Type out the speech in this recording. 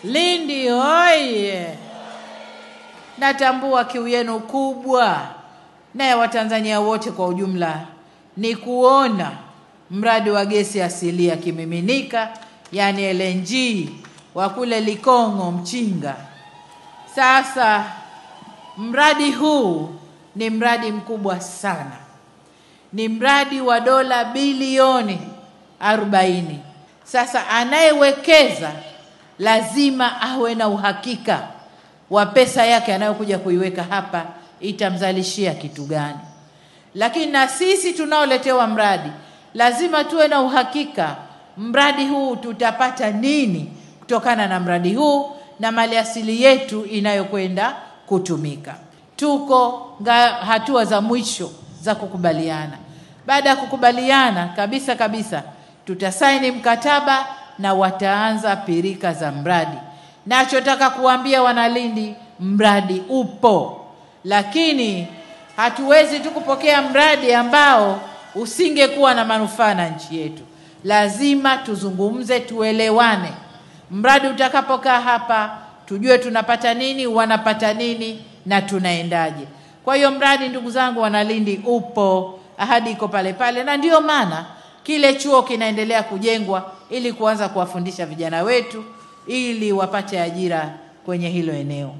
Lindi oye! Natambua kiu yenu kubwa na ya Watanzania wote kwa ujumla ni kuona mradi wa gesi asilia kimiminika, yani LNG wa kule Likongo Mchinga. Sasa mradi huu ni mradi mkubwa sana. Ni mradi wa dola bilioni 40. Sasa anayewekeza lazima awe na uhakika wa pesa yake anayokuja kuiweka hapa itamzalishia kitu gani. Lakini na sisi tunaoletewa mradi lazima tuwe na uhakika mradi huu tutapata nini kutokana na mradi huu na maliasili yetu inayokwenda kutumika. Tuko hatua za mwisho za kukubaliana. Baada ya kukubaliana kabisa tutasaini mkataba na wataanza pirika za mradi. Nachotaka kuambia Wanalindi, mradi upo, lakini hatuwezi tu kupokea mradi ambao usingekuwa na manufaa na nchi yetu. Lazima tuzungumze, tuelewane. Mradi utakapokaa hapa tujue tunapata nini, wanapata nini na tunaendaje. Kwa hiyo mradi, ndugu zangu Wanalindi, upo, ahadi iko pale pale, na ndio maana kile chuo kinaendelea kujengwa ili kuanza kuwafundisha vijana wetu ili wapate ajira kwenye hilo eneo.